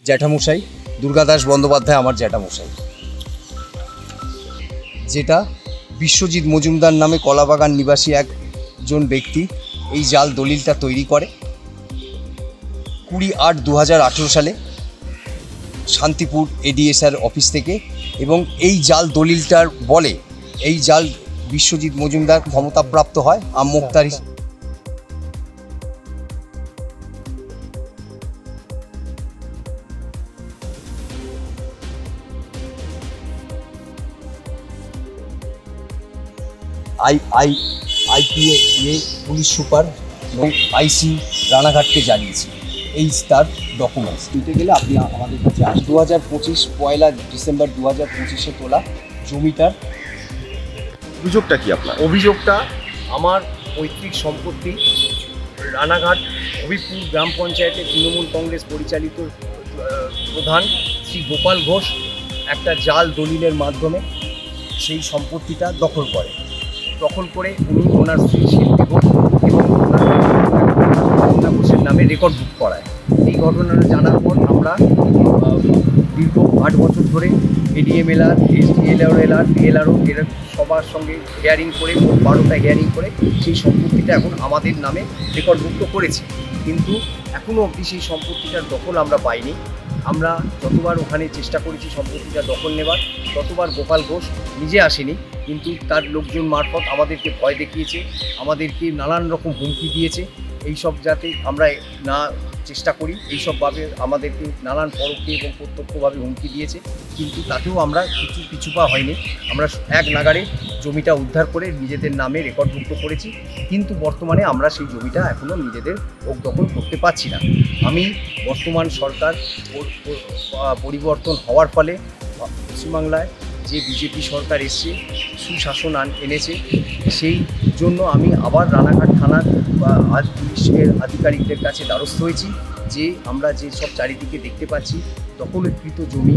জ্যাঠামশাই দুর্গাদাস বন্দ্যোপাধ্যায় আমার জ্যাঠামশাই, যেটা বিশ্বজিৎ মজুমদার নামে কলাবাগান নিবাসী একজন ব্যক্তি এই জাল দলিলটা তৈরি করে 20/8/2018 সালে শান্তিপুর এডিএসআর অফিস থেকে। এবং এই জাল দলিলটার বলে এই জাল বিশ্বজিৎ মজুমদার ক্ষমতাপ্রাপ্ত হয় আম মুক্তার হিসেবে। আইপিএ পুলিশ সুপার এবং আইসি রানাঘাটকে জানিয়েছি। এই তার ডকুমেন্টস দিতে গেলে আপনি আমাদের কাছে 2025 পয়লা ডিসেম্বর 2025-এ তোলা জমিটার। অভিযোগটা কি আপনার? অভিযোগটা আমার পৈতৃক সম্পত্তি রানাঘাট হবিপুর গ্রাম পঞ্চায়েতের তৃণমূল কংগ্রেস পরিচালিত প্রধান শ্রী গোপাল ঘোষ একটা জাল দলিলের মাধ্যমে সেই সম্পত্তিটা দখল করে উনি ওনার স্ত্রী শিল্পী ঘোষ এবং ওনার ঘোষের নামে রেকর্ড বুক করায়। এই ঘটনাটা জানার পর আমরা দীর্ঘ 8 বছর ধরে এডিএমএলআর, এসডিএলআর, বিএলআরও এরা সবার সঙ্গে হিয়ারিং করে 12টা হিয়ারিং করে সেই সম্পত্তিটা এখন আমাদের নামে রেকর্ডভুক্ত করেছি। কিন্তু এখনও অবধি সেই সম্পত্তিটার দখল আমরা পাইনি। আমরা যতবার ওখানে চেষ্টা করেছি সম্পত্তিটা দখল নেবার, ততবার গোপাল ঘোষ নিজে আসেনি, কিন্তু তার লোকজন মারফত আমাদেরকে ভয় দেখিয়েছে, আমাদেরকে নানান রকম হুমকি দিয়েছে। এইসব যাতে আমরা না চেষ্টা করি, এইসবভাবে আমাদেরকে নানান পরোক্ষে এবং প্রত্যক্ষভাবে হুমকি দিয়েছে, কিন্তু তাতেও আমরা পিছুপা হয়নি। আমরা এক নাগাড়ে জমিটা উদ্ধার করে নিজেদের নামে রেকর্ডভুক্ত করেছি, কিন্তু বর্তমানে আমরা সেই জমিটা এখনও নিজেদের দখল করতে পারছি না। আমি বর্তমান সরকার পরিবর্তন হওয়ার ফলে পশ্চিমবাংলায় যে বিজেপি সরকার এসছে, সুশাসন এনেছে, সেই জন্য আমি আবার রানাঘাট থানার পুলিশের আধিকারিকদের কাছে দ্বারস্থ হয়েছি যে আমরা যে সব চারিদিকে দেখতে পাচ্ছি দখলকৃত জমি,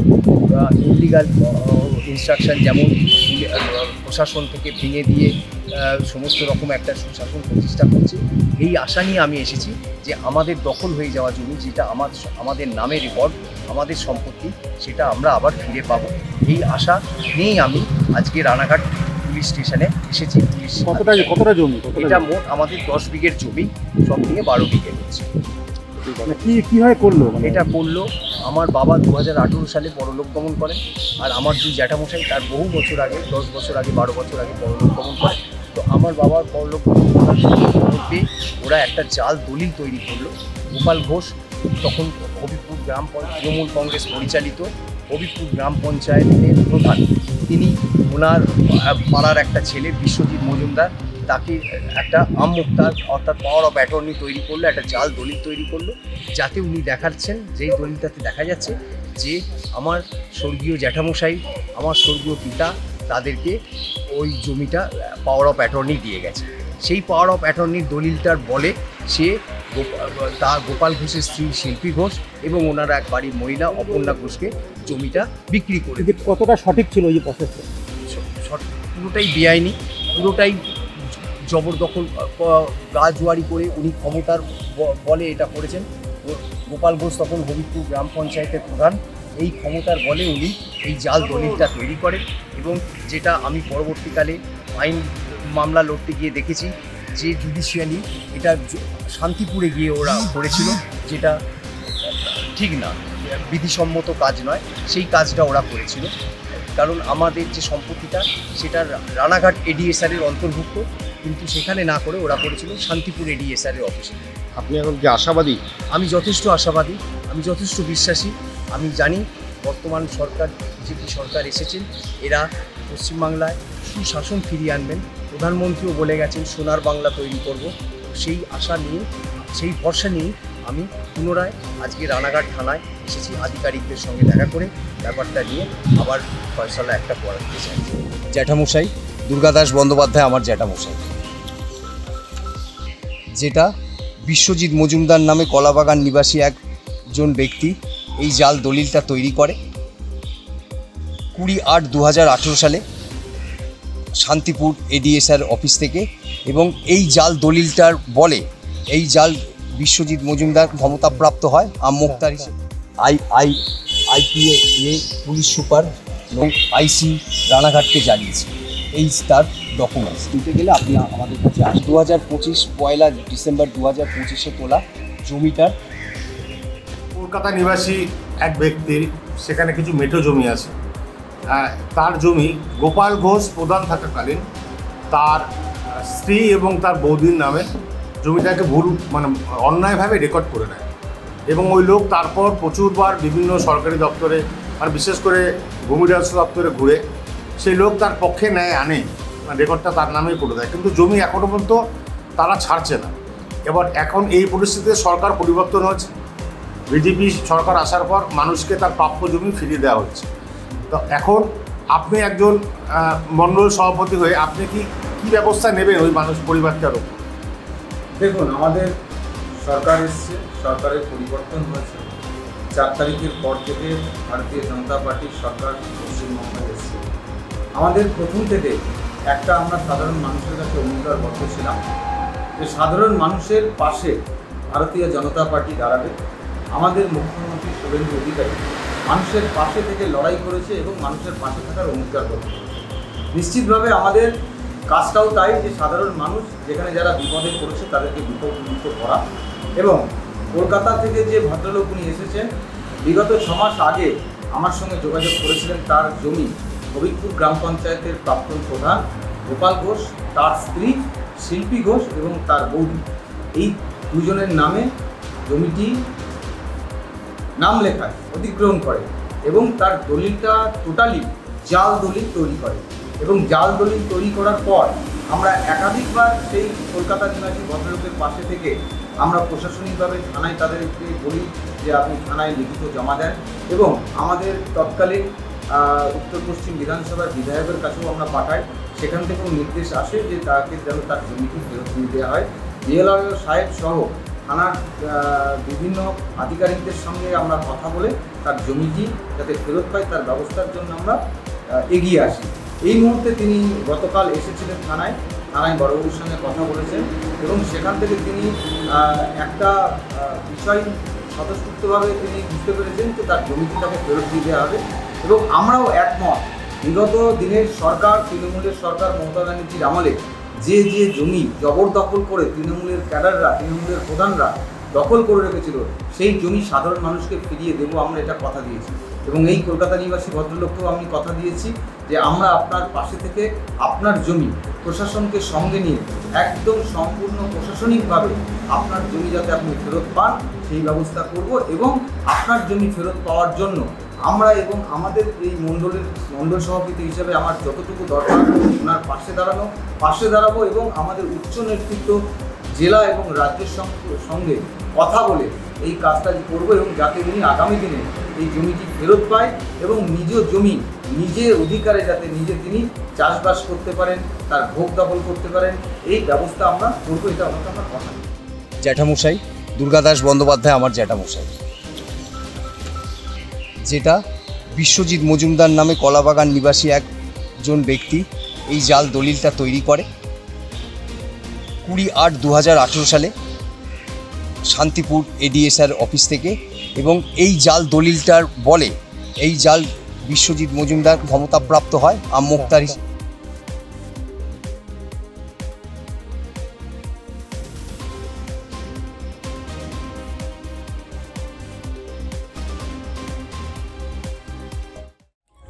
ইলিগাল ইনস্ট্রাকশন, যেমন প্রশাসন থেকে ভেঙে দিয়ে সমস্ত রকম একটা সুশাসন প্রতিষ্ঠা করছে, এই আশা নিয়ে আমি এসেছি যে আমাদের দখল হয়ে যাওয়া জমি, যেটা আমাদের নামে রেকর্ড, আমাদের সম্পত্তি, সেটা আমরা আবার ফিরে পাবো। এই আশা নিয়েই আমি আজকে রানাঘাট পুলিশ স্টেশনে এসেছি। কতটা জমি? এটা মোট আমাদের 10 বিঘের জমি, সব নিয়ে 12 বিঘে হচ্ছে। কীভাবে করলো? এটা করলো আমার বাবা 2018 সালে পরলোক গমন করেন, আর আমার দুই জ্যাঠামশাই তার বহু বছর আগে, 10 বছর আগে, 12 বছর আগে পরলোক গমন করেন। তো আমার বাবার পরলোক গমন করার মধ্যে ওরা একটা জাল দলিল তৈরি করলো। গোপাল ঘোষ তখন হবিপুর তৃণমূল কংগ্রেস পরিচালিত হবিপুর গ্রাম পঞ্চায়েতের প্রধান, তিনি ওনার পাড়ার একটা ছেলে বিশ্বজিৎ মজুমদার, তাকে একটা আম মুক্তার অর্থাৎ পাওয়ার অফ অ্যাটর্নি তৈরি করলো, একটা জাল দলিল তৈরি করলো, যাতে উনি দেখাচ্ছেন, যেই দলিলটাতে দেখা যাচ্ছে যে আমার স্বর্গীয় জ্যাঠামশাই, আমার স্বর্গীয় পিতা, তাদেরকে ওই জমিটা পাওয়ার অফ অ্যাটর্নি দিয়ে গেছে। সেই পাওয়ার অফ অ্যাটর্নির দলিলটার বলে সে গোপাল ঘোষের স্ত্রী শিল্পী ঘোষ এবং ওনার এক বাড়ির মহিলা অপর্ণা ঘোষকে জমিটা বিক্রি করে। কতটা সঠিক ছিল এই প্রসেসটা? পুরোটাই বেআইনি, পুরোটাই জবরদখল, গাজুয়ারি করে উনি ক্ষমতার বলে এটা করেছেন। গোপাল ঘোষ তখন হবিপুর গ্রাম পঞ্চায়েতের প্রধান, এই ক্ষমতার বলে উনি এই জাল দলিলটা তৈরি করেন, এবং যেটা আমি পরবর্তীকালে আইন মামলা লড়তে গিয়ে দেখেছি যে জুডিশিয়ালি এটা শান্তিপুরে গিয়ে ওরা করেছিল, যেটা ঠিক না, বিধিসম্মত কাজ নয়, সেই কাজটা ওরা করেছিল। কারণ আমাদের যে সম্পত্তিটা সেটা রানাঘাট এডিএসআরের অন্তর্ভুক্ত, কিন্তু সেখানে না করে ওরা করেছিল শান্তিপুর এডিএসআরের অফিসে। আপনি এখন কি আশাবাদী? আমি যথেষ্ট আশাবাদী, আমি যথেষ্ট বিশ্বাসী। আমি জানি বর্তমান সরকার, বিজেপি সরকার এসেছেন, এরা পশ্চিমবাংলায় সুশাসন ফিরিয়ে আনবেন। প্রধানমন্ত্রীও বলে গেছেন সোনার বাংলা তৈরি করব। সেই আশা নিয়ে, সেই ভরসা নিয়ে আমি পুনরায় আজকে রানাঘাট থানায় এসেছি, আধিকারিকদের সঙ্গে দেখা করে ব্যাপারটা নিয়ে আবার ফয়সালা একটা করাতে চাই। জ্যাঠামশাই দুর্গাদাস বন্দ্যোপাধ্যায় আমার জ্যাঠামশাই, যেটা বিশ্বজিৎ মজুমদার নামে কলাবাগান নিবাসী একজন ব্যক্তি এই জাল দলিলটা তৈরি করে 20/8/2018 সালে শান্তিপুর এডিএসআর অফিস থেকে। এবং এই জাল দলিলটার বলে এই জাল বিশ্বজিৎ মজুমদার ক্ষমতাপ্রাপ্ত হয় আম মুক্তার হিসেবে। আইপিএ পুলিশ সুপার এবং আইসি রানাঘাটকে জানিয়েছি। এই তার ডকুমেন্টস দিতে গেলে আপনি আমাদের কাছে 2025 পয়লা ডিসেম্বর 2025 তোলা জমিটার কলকাতা নিবাসী এক ব্যক্তির সেখানে কিছু মেঠো জমি আছে। তার জমি গোপাল ঘোষ প্রধান থাকাকালীন তার স্ত্রী এবং তার বৌদির নামে জমিটাকে অন্যায়ভাবে রেকর্ড করে নেয় এবং ওই লোক তারপর প্রচুরবার বিভিন্ন সরকারি দপ্তরে বিশেষ করে ভূমি রাজস্ব দপ্তরে ঘুরে সেই লোক তার পক্ষে ন্যায় আনে, রেকর্ডটা তার নামেই করে দেয়, কিন্তু জমি এখনও পর্যন্ত তারা ছাড়ছে না। এখন এই পরিস্থিতিতে সরকার পরিবর্তন হচ্ছে, বিজেপি সরকার আসার পর মানুষকে তার প্রাপ্য জমি ফিরিয়ে দেওয়া হচ্ছে। তো এখন আপনি একজন মণ্ডল সভাপতি হয়ে আপনি কি ব্যবস্থা নেবেন ওই পরিবারটার উপর? দেখুন, আমাদের সরকার এসছে, সরকারের পরিবর্তন হয়েছে। 4 তারিখের পর থেকে ভারতীয় জনতা পার্টির সরকার পশ্চিমবঙ্গে এসছে। আমাদের প্রথম থেকে আমরা সাধারণ মানুষের কাছে অঙ্গীকারবদ্ধ ছিলাম যে সাধারণ মানুষের পাশে ভারতীয় জনতা পার্টি দাঁড়াবে। আমাদের মুখ্যমন্ত্রী শুভেন্দু অধিকারী মানুষের পাশে থেকে লড়াই করেছে এবং মানুষের পাশে থাকার অঙ্গীকারবদ্ধ করেছে। নিশ্চিতভাবে আমাদের কাজটাও তাই যে সাধারণ মানুষ যেখানে যারা বিপদে পড়েছে তাদেরকে বিপদমুক্ত করা। এবং কলকাতা থেকে যে ভদ্রলোক উনি এসেছেন, বিগত 6 মাস আগে আমার সঙ্গে যোগাযোগ করেছিলেন। তার জমি হবিবপুর গ্রাম পঞ্চায়েতের প্রাক্তন প্রধান গোপাল ঘোষ, তার স্ত্রী শিল্পী ঘোষ এবং তার বৌদি, এই দুজনের নামে জমিটি নাম লেখায় অধিগ্রহণ করে এবং তার দলিলটা টোটালি জাল দলিল তৈরি করে। এবং জাল দলিল তৈরি করার পর আমরা একাধিকবার সেই কলকাতা নিবাসী ভদ্রলোকের পাশে থেকে আমরা প্রশাসনিকভাবে থানায় তাদেরকে বলি যে আপনি থানায় লিখিত জমা দেন, এবং আমাদের তৎকালীন উত্তর পশ্চিম বিধানসভার বিধায়কের কাছেও আমরা পাঠাই। সেখান থেকেও নির্দেশ আসে যে তাকে যেন তার জমিটি ফেরত দিয়ে দেওয়া হয়। বিএলআর সাহেব সহ থানার বিভিন্ন আধিকারিকদের সঙ্গে আমরা কথা বলে তার জমিটি যাতে ফেরত পায় তার ব্যবস্থার জন্য আমরা এগিয়ে আসি। এই মুহূর্তে তিনি গতকাল এসেছিলেন থানায় বড়বাবুর সঙ্গে কথা বলেছেন এবং সেখান থেকে তিনি একটা বিষয় স্বতঃস্ফূর্তভাবে তিনি বুঝতে পেরেছেন যে তার জমিটি তাকে ফেরত দিয়ে দেওয়া হবে। এবং আমরাও একমত, বিগত দিনের সরকার, তৃণমূলের সরকার মমতা ব্যানার্জির আমলে যে জমি জবরদখল করে তৃণমূলের ক্যাডাররা, তৃণমূলের প্রধানরা দখল করে রেখেছিল, সেই জমি সাধারণ মানুষকে ফিরিয়ে দেবো, আমরা এটা কথা দিয়েছি। এবং এই কলকাতা নিবাসী ভদ্রলোককেও আমি কথা দিয়েছি যে আমরা আপনার পাশে থেকে আপনার জমি প্রশাসনকে সঙ্গে নিয়ে একদম সম্পূর্ণ প্রশাসনিকভাবে আপনার জমি যাতে আপনি ফেরত পান সেই ব্যবস্থা করব। এবং আপনার জমি ফেরত পাওয়ার জন্য আমরা এবং আমাদের এই মণ্ডল সভাপতি হিসেবে আমার যতটুকু দরকার ওনার পাশে দাঁড়াবো এবং আমাদের উচ্চ নেতৃত্ব জেলা এবং রাজ্যের সঙ্গে কথা বলে এই কাজটা করবো এবং যাতে উনি আগামী দিনে এই জমিটি ফেরত পায় এবং নিজ জমি নিজের অধিকারে যাতে তিনি চাষবাস করতে পারেন, তার ভোগ দখল করতে পারেন, এই ব্যবস্থা আমরা করবো। এটা আমাকে আমার কথা। জ্যাঠামশাই দুর্গাদাস বন্দ্যোপাধ্যায় আমার জ্যাঠামশাই, যেটা বিশ্বজিৎ মজুমদার নামে কলাবাগান নিবাসী একজন ব্যক্তি এই জাল দলিলটা তৈরি করে 20/8/2018 সালে শান্তিপুর এডিএসআর অফিস থেকে। এবং এই জাল দলিলটার বলে এই জাল বিশ্বজিৎ মজুমদার ক্ষমতাপ্রাপ্ত হয় আমমোক্তার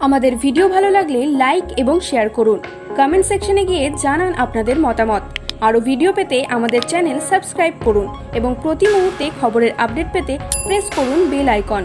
আমাদের ভিডিও ভালো লাগলে লাইক এবং শেয়ার করুন। কমেন্ট সেকশনে গিয়ে জানান আপনাদের মতামত। আরও ভিডিও পেতে আমাদের চ্যানেল সাবস্ক্রাইব করুন এবং প্রতি মুহূর্তে খবরের আপডেট পেতে প্রেস করুন বেল আইকন।